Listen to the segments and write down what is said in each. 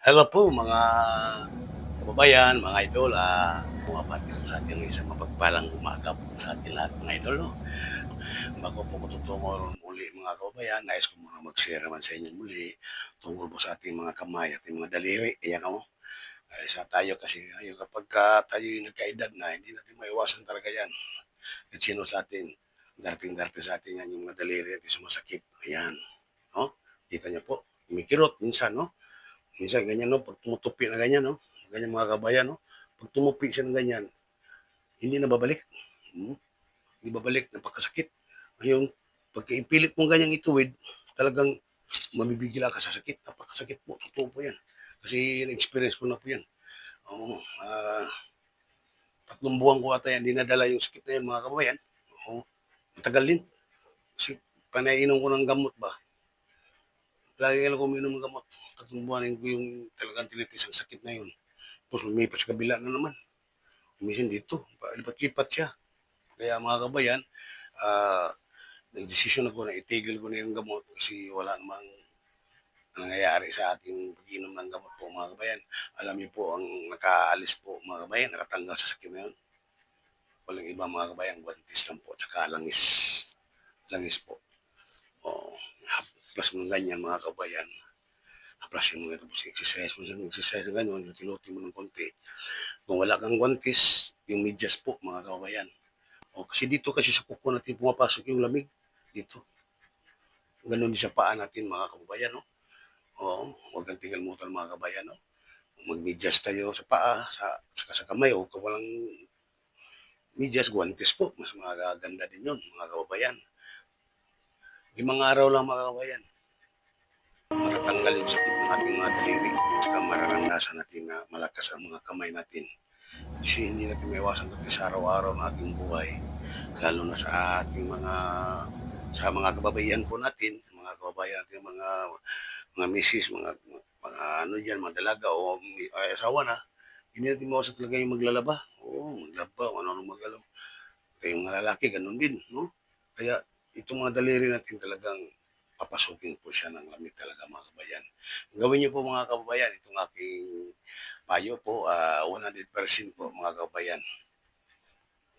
Hello po mga kababayan, mga idol, bumabati po sa atin ng isang mapagpalang umaga po sa ating lahat mga idol. No? Bago po ko tutungo muli mga kababayan, nais ko muna mag-share naman sa inyo muli tungkol po sa ating mga kamay at ating mga daliri. Ayan o, isa tayo kasi ngayon kapag tayo yung nagkaedad na, hindi natin maiwasan talaga yan. At sino sa atin, darating-darating sa atin yan yung mga daliri at sumasakit. Ayan, no? Kita niyo po, kumikirot minsan, no? Minsan ganyan, no? Pag tumutupi na ganyan, no? Ganyan mga kabayan, no? Pag tumupi siya ng ganyan, hindi na babalik. Hindi babalik, napakasakit. Ngayon, pag ipilit mong ganyang ituwid, talagang mabibigila ka sa sakit. Napakasakit po, totoo po yan. Kasi na-experience ko na po yan. Oo, 3 buwan ko ata yan, dinadala yung sakit na yan mga kabayan. Oo, matagal din. Kasi panainom ko ng gamot ba, lagi lang uminom ng gamot. 3 buwan ko yung talagang tinitis ang sakit na yun. Tapos lumipat sa kabila na naman. Minsan dito, lipat-lipat siya. Kaya mga kabayan, nagdesisyon ako na itigil ko na yung gamot kasi wala namang nangyayari sa aking pag-inom ng gamot po mga kabayan. Alam niyo po, ang nakaalis po mga kabayan, nakatanggal sa sakit na yun. Walang iba mga kabayan, guantis lang po, tsaka langis. Langis po. O, plus mo ganyan mga kabayan. Plus mo ito po sa exercise mo sa exercise na gano'n, tiluti mo ng konti. Kung wala kang guantis, yung medyas po mga kabayan. O, kasi dito kasi sa kuko natin pumapasok yung lamig. Dito. Ganun din sa paa natin mga kabayan, no? O, huwag kang tingalimutan mga kabayan, no? Mag-medyas tayo sa paa, sa kamay, o kung walang medyas, guantes po. Mas magaganda din yun, mga kababayan. 5 araw lang mga kababayan. Matatanggal yung sakit ng ating mga daliri. Tsaka mararanasan natin na malakas ang mga kamay natin. Kasi hindi natin maiwasan natin sa araw-araw ng ating buhay. Lalo na sa ating mga kababayan po natin, mga kababayan natin, mga misis, mga ano dyan, mga dalaga o asawa na, hindi natin maiwasan talaga yung maglalaba. Oo, maglaba, ano magalaw. Kaya yung mga lalaki, ganun din, no? Kaya itong mga daliri natin talagang papasukin po siya ng lamig talaga mga kabayan. Gawin niyo po mga kababayan, itong aking payo po, 100% po mga kabayan.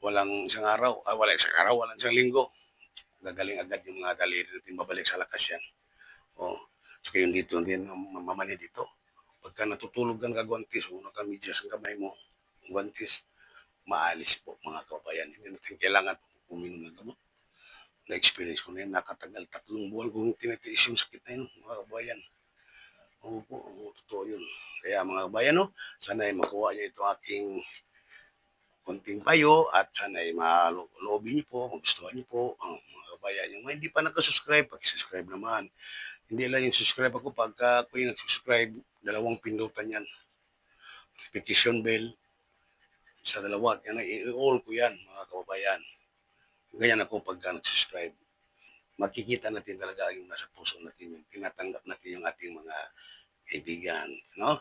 Walang isang araw, walang isang linggo. Gagaling agad yung mga daliri natin, babalik sa lakas yan. O, saka yung dito din, mamani dito. Pagka natutulog ka guantis, o nakamidyas ang kamay mo, guantis, maalis po mga kabayan. Hindi natin kailangan uminom ng gamot. Na-experience ko na yun, nakatagal 3 buwan kung tinitiis yung sakit na yun, mga kabayan. Opo, totoo yun. Kaya mga kabayan, no, sana'y makuha niyo ito aking konting payo at sana'y maloobin niyo po, magustuhan niyo po ang mga kabayan. Yung hindi pa nakasubscribe, pag-subscribe naman. Hindi lang yung subscribe ako, pagka ako yung nag-subscribe, 2 pindutan yan. Notification bell, sa 2, yan i-all ko yan, mga kababayan. Ganyan ako pagka nag-subscribe. Makikita natin talaga yung nasa puso natin, yung tinatanggap natin yung ating mga kaibigan, no?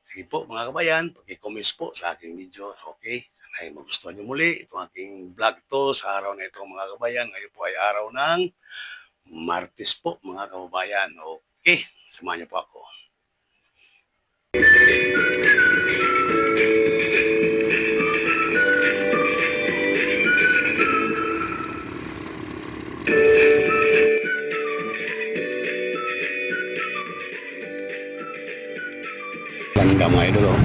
Sige po mga kabayan, pag-comments po sa aking video, okay? Sana ay magustuhan nyo muli itong aking vlog to sa araw na ito mga kabayan. Ngayon po ay araw ng Martes po mga kababayan. Okay, samahan niyo po ako. Ganda mga idol, oh.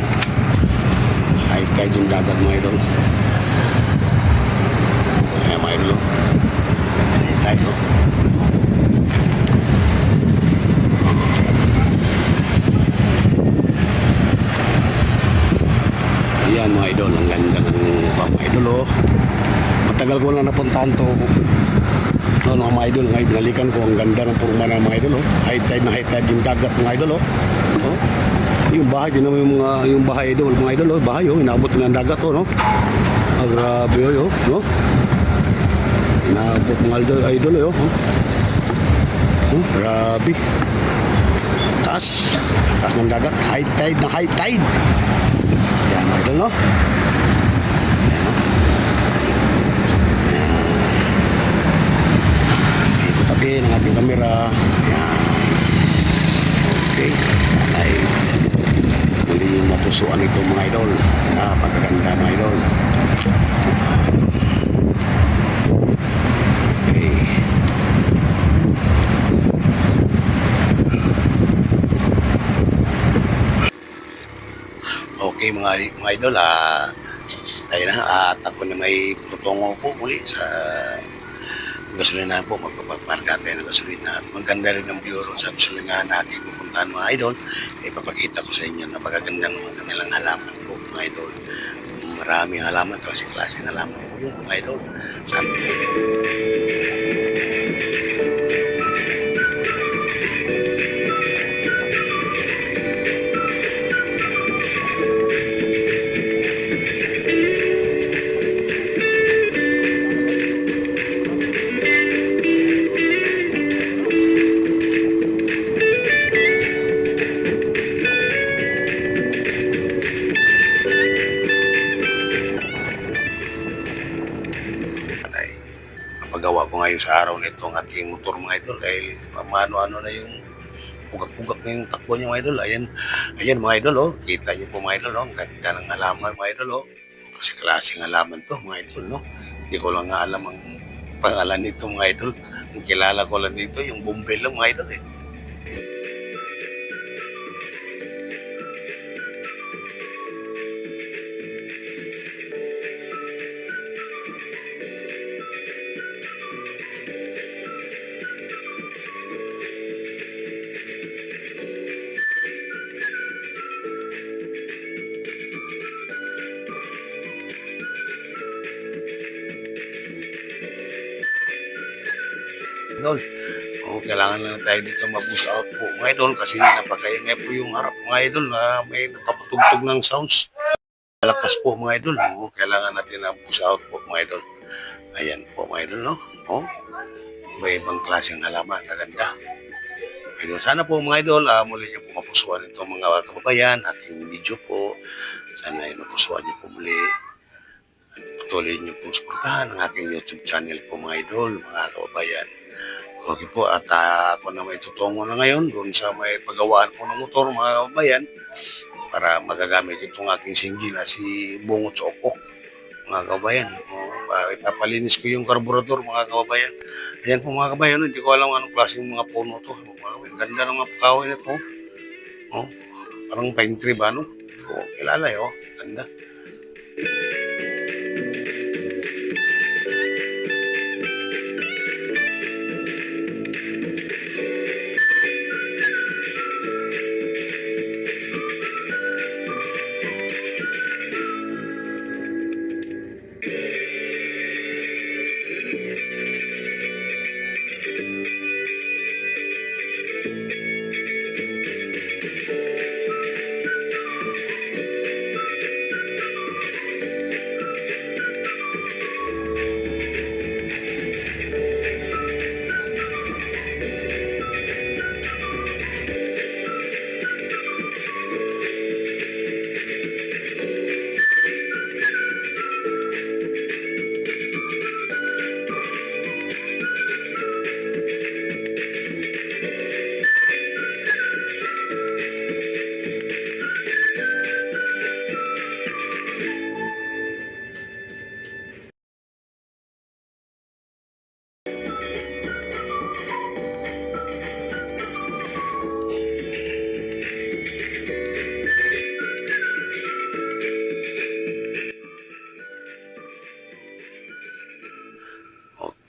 High tide yung dagat mga idol. Ayan mga idol, oh. High tide, oh. Ayan mga idol, ang ganda ng mga idol, oh. Matagal ko na napuntahan to. No, mga idol, ngayon binalikan ko, ang ganda ng purma ng mga idol, oh. High tide yung dagat mga idol, oh. Oh. Yung bahay, din naman yung bahay idol, mga idol, oh. Bahay, oh, inaabot na ng dagat, oh, no. Ah, grabe, oh, no. Inaabot mga idol, oh. Oh, grabe. Taas ng dagat, high tide. Yan mga idol, no. Ayan, no. Tabi ng ating kamera. Ayan. Okay. Sana ay mapupusuan ito mga idol. Napakaganda mga idol. Okay. Okay mga idol, tayo na, at ako na may tutungo po muli sa gasolinahan po, magpapaparga tayo ng gasolina at maganda rin ang bureau sa gasolinahan na aking pupuntahan mga idol. Ipapakita ko sa inyo na pagaganda ng mga kanilang halaman po mga idol. Maraming halaman, kasi klaseng halaman po yun mga idol. Paggawa ko ngayon sa araw nito ang aking motor mga idol dahil ano-ano na yung pugak-pugak na yung takbo niya mga idol. Ayan mga idol, oh. Kita niyo po mga idol, oh. Ang ganda ng halaman mga idol, oh. Kasi klaseng halaman to mga idol, no? Hindi ko lang nga alam ang pangalan nito mga idol. Ang kilala ko lang dito yung bumbel lang mga idol, eh. Idol. O, kailangan lang tayo dito mag-push out po mga idol kasi napakaingay po yung harap mga idol na may nakapatugtog ng sounds. Malakas po mga idol. O, kailangan natin na push out po mga idol. Ayan po mga idol, no? O, iba-ibang klaseng halaman. Kaganda. Idol, sana po mga idol, muli niyo po mapusuan itong mga kababayan. Aking video po. Sana ay mapusuan niyo po muli. At patuloy niyo po suportahan ang aking YouTube channel po mga idol, mga kababayan. Okay po, at ako na may tutungo na ngayon doon sa may paggawaan po ng motor mga kababayan para magagamit itong aking singgil na si Bungot Opok mga kababayan. Ipapalinis ko yung karburador mga kababayan. Ayan po mga kababayan, hindi ko alam anong klaseng mga puno to. Ganda ng mga pagkahoy nito. Oh, parang pine tree ba, no? Hindi ko kilala, ganda.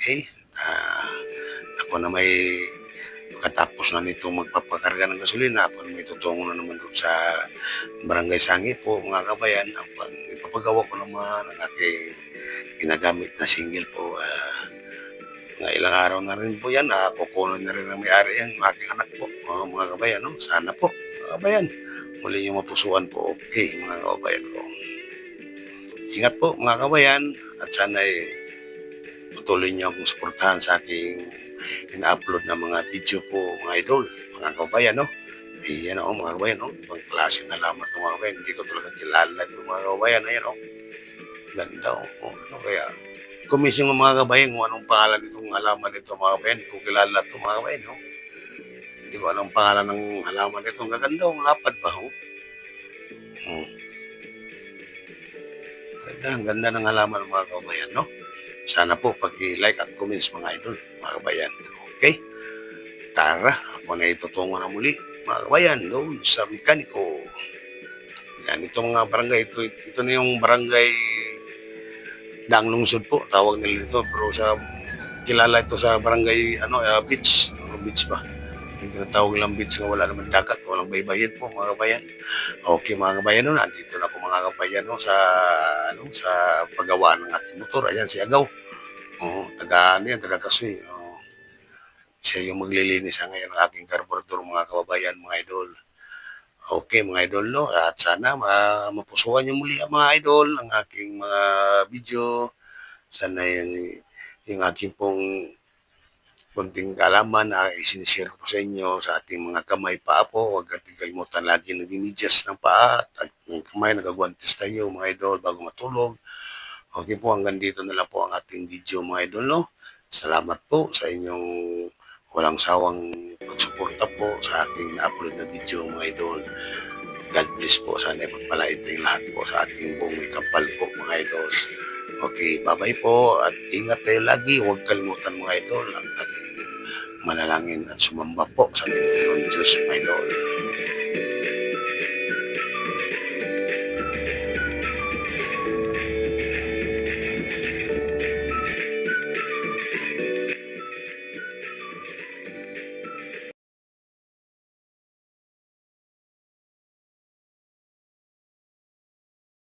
Okay, ako na may pagkatapos na nito magpapakarga ng gasolina, ako na may tutungo na naman doon sa Barangay Sangi po mga kabayan. Ang ipapagawa ko naman ang aking ginagamit na single po. Nga ilang araw na rin po yan, kukunin na rin ang may-ari ang aking anak po mga kabayan. No? Sana po mga kabayan, muli yung mapusuan po. Okay mga kabayan ko. Ingat po mga kabayan at sana patuloy niyo akong suportahan sa aking ina-upload na mga video po mga idol, mga kabayan, no? Ayan o mga kabayan, no? Ibang klase na lamang ito mga kabayan. Hindi ko talaga kilala ito mga kabayan. Ayan o. Ganda o. Ano kaya? Komisyon ng mga kabayan kung anong pangalan nitong halaman nito mga kabayan. Hindi ko kilala ito mga kabayan, no? Hindi ko anong pangalan ng halaman nito. Ang gaganda o. Lapad ba o? Oh, ang ganda ng halaman mga kabayan, no? Sana po pag-like at comments mga idol, mga kabayan. Okay? Tara, ako na itutungo na muli, mga kabayan, doon sa mekaniko. Yan, ito mga barangay, ito na yung barangay Daang Lungsod po, tawag nila dito. Pero sa kilala ito sa barangay beach, beach ba? Yung tinatawag lang beach nga wala naman dagat, walang baybayin po mga kabayan. Okay mga kabayan, no, nandito na po mga kabayan no, sa paggawa ng aking motor. Ayan si Agaw. Oh, taga Kasoy. Oh, siya yung maglilinis ngayon ng aking carburetor mga kababayan, mga idol. Okay mga idol, no? At sana mapusuan niyo muli ang mga idol ang aking mga video. Sana yung aking pong konting kaalaman na isinishare ko sa inyo sa ating mga kamay paa po. Huwag natin kalimutan lagi nag-medyas ng paa at yung kamay nagagwantes tayo mga idol bago matulog. Okay po, hanggang dito na lang po ang ating video mga idol, no? Salamat po sa inyong walang sawang pagsuporta po sa aking na-upload na video mga idol. God bless po. Sana ipagpalait tayong lahat po sa ating buong may kapal po mga idol. Okay, bye-bye po at ingat tayo lagi. Huwag kalimutan mga idol ang laging manalangin at sumamba po sa ating Panginoon Diyos mga idol.